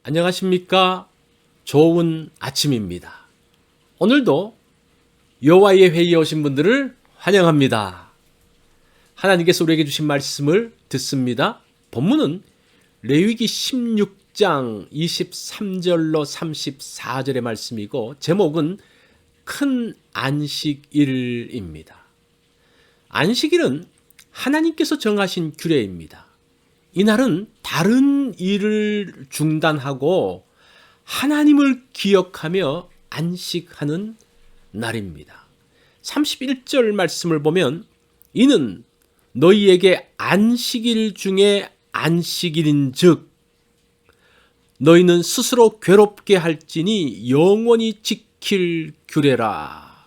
안녕하십니까? 좋은 아침입니다. 오늘도 여호와의 회의에 오신 분들을 환영합니다. 하나님께서 우리에게 주신 말씀을 듣습니다. 본문은 레위기 16장 23절로 34절의 말씀이고 제목은 큰 안식일입니다. 안식일은 하나님께서 정하신 규례입니다. 이날은 다른 일을 중단하고 하나님을 기억하며 안식하는 날입니다. 31절 말씀을 보면 이는 너희에게 안식일 중에 안식일인 즉 너희는 스스로 괴롭게 할지니 영원히 지킬 규례라.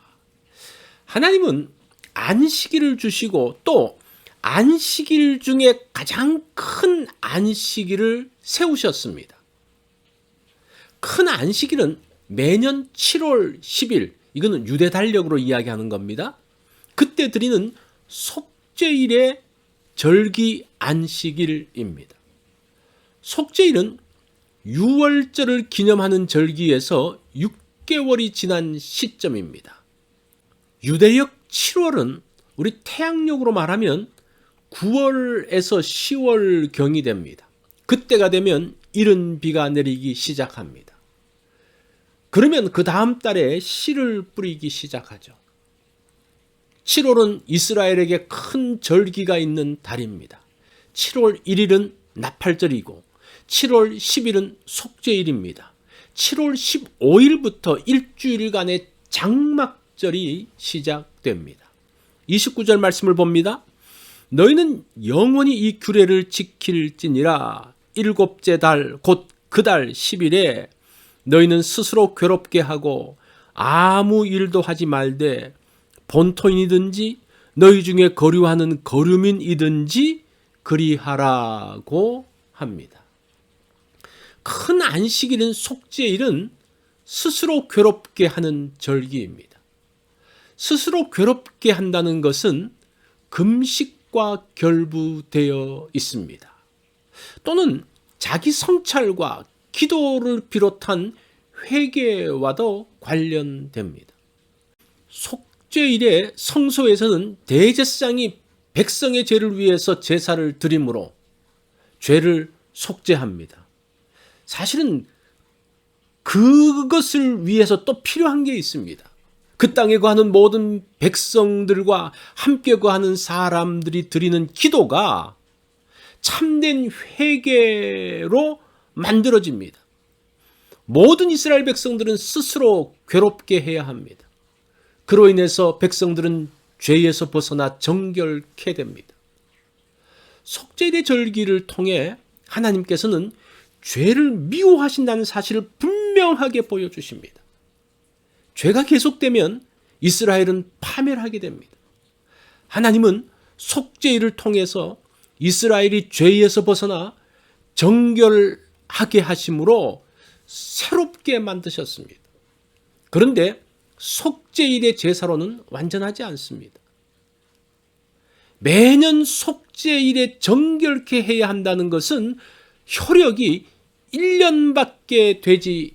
하나님은 안식일을 주시고 또 안식일 중에 가장 큰 안식일을 세우셨습니다. 큰 안식일은 매년 7월 10일, 이거는 유대 달력으로 이야기하는 겁니다. 그때 드리는 속죄일의 절기 안식일입니다. 속죄일은 유월절을 기념하는 절기에서 6개월이 지난 시점입니다. 유대역 7월은 우리 태양력으로 말하면 9월에서 10월경이 됩니다. 그때가 되면 이른 비가 내리기 시작합니다. 그러면 그 다음 달에 씨를 뿌리기 시작하죠. 7월은 이스라엘에게 큰 절기가 있는 달입니다. 7월 1일은 나팔절이고 7월 10일은 속죄일입니다. 7월 15일부터 일주일간의 장막절이 시작됩니다. 29절 말씀을 봅니다. 너희는 영원히 이 규례를 지킬지니라. 일곱째 달 곧 그 달 10일에 너희는 스스로 괴롭게 하고 아무 일도 하지 말되 본토인이든지 너희 중에 거류하는 거류민이든지 그리하라고 합니다. 큰 안식일인 속죄일은 스스로 괴롭게 하는 절기입니다. 스스로 괴롭게 한다는 것은 금식과 결부되어 있습니다. 또는 자기 성찰과 기도를 비롯한 회개와도 관련됩니다. 속죄일에 성소에서는 대제사장이 백성의 죄를 위해서 제사를 드림으로 죄를 속죄합니다. 사실은 그것을 위해서 또 필요한 게 있습니다. 그 땅에 거하는 모든 백성들과 함께 거하는 사람들이 드리는 기도가 참된 회개로 만들어집니다. 모든 이스라엘 백성들은 스스로 괴롭게 해야 합니다. 그로 인해서 백성들은 죄에서 벗어나 정결케 됩니다. 속죄일의 절기를 통해 하나님께서는 죄를 미워하신다는 사실을 분명하게 보여주십니다. 죄가 계속되면 이스라엘은 파멸하게 됩니다. 하나님은 속죄일을 통해서 이스라엘이 죄에서 벗어나 정결하게 하심으로 새롭게 만드셨습니다. 그런데 속죄일의 제사로는 완전하지 않습니다. 매년 속죄일에 정결케 해야 한다는 것은 효력이 1년밖에 되지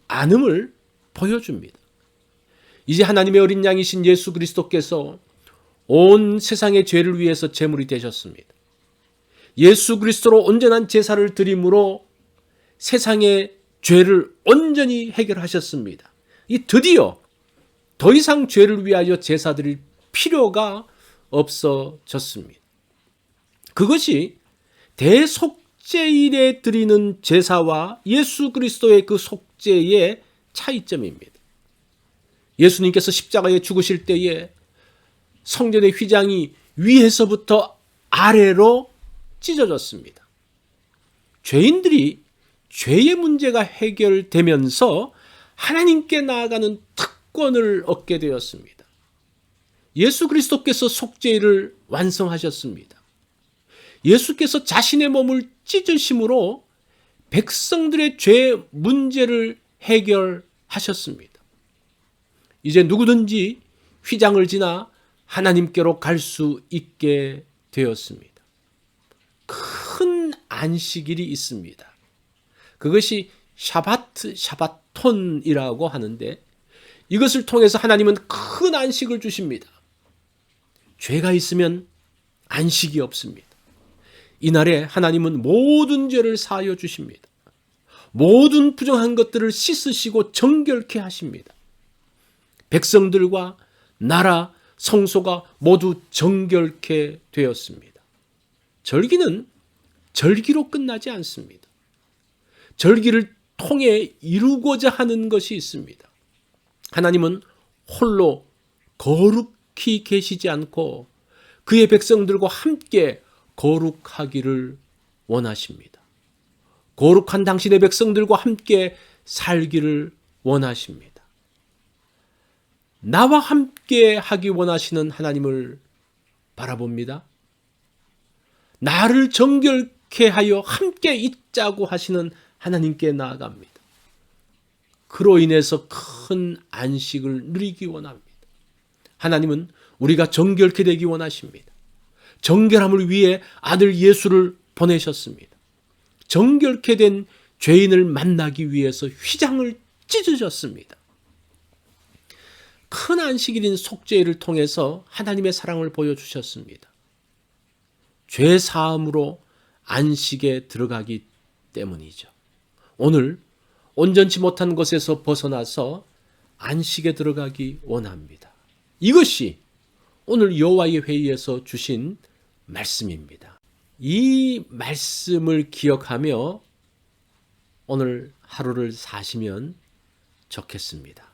않음을 보여줍니다. 이제 하나님의 어린 양이신 예수 그리스도께서 온 세상의 죄를 위해서 제물이 되셨습니다. 예수 그리스도로 온전한 제사를 드림으로 세상의 죄를 온전히 해결하셨습니다. 이 드디어 더 이상 죄를 위하여 제사 드릴 필요가 없어졌습니다. 그것이 대속죄일에 드리는 제사와 예수 그리스도의 그 속죄의 차이점입니다. 예수님께서 십자가에 죽으실 때에 성전의 휘장이 위에서부터 아래로 찢어졌습니다. 죄인들이 죄의 문제가 해결되면서 하나님께 나아가는 특권을 얻게 되었습니다. 예수 그리스도께서 속죄일을 완성하셨습니다. 예수께서 자신의 몸을 찢으심으로 백성들의 죄 문제를 해결하셨습니다. 이제 누구든지 휘장을 지나 하나님께로 갈 수 있게 되었습니다. 큰 안식일이 있습니다. 그것이 샤바톤이라고 하는데, 이것을 통해서 하나님은 큰 안식을 주십니다. 죄가 있으면 안식이 없습니다. 이날에 하나님은 모든 죄를 사하여 주십니다. 모든 부정한 것들을 씻으시고 정결케 하십니다. 백성들과 나라, 성소가 모두 정결케 되었습니다. 절기는 절기로 끝나지 않습니다. 절기를 통해 이루고자 하는 것이 있습니다. 하나님은 홀로 거룩히 계시지 않고 그의 백성들과 함께 거룩하기를 원하십니다. 거룩한 당신의 백성들과 함께 살기를 원하십니다. 나와 함께 하기 원하시는 하나님을 바라봅니다. 나를 정결케 하여 함께 있자고 하시는 하나님께 나아갑니다. 그로 인해서 큰 안식을 누리기 원합니다. 하나님은 우리가 정결케 되기 원하십니다. 정결함을 위해 아들 예수를 보내셨습니다. 정결케 된 죄인을 만나기 위해서 휘장을 찢으셨습니다. 큰 안식일인 속죄일을 통해서 하나님의 사랑을 보여주셨습니다. 죄 사함으로 안식에 들어가기 때문이죠. 오늘 온전치 못한 것에서 벗어나서 안식에 들어가기 원합니다. 이것이 오늘 여호와의 회의에서 주신 말씀입니다. 이 말씀을 기억하며 오늘 하루를 사시면 좋겠습니다.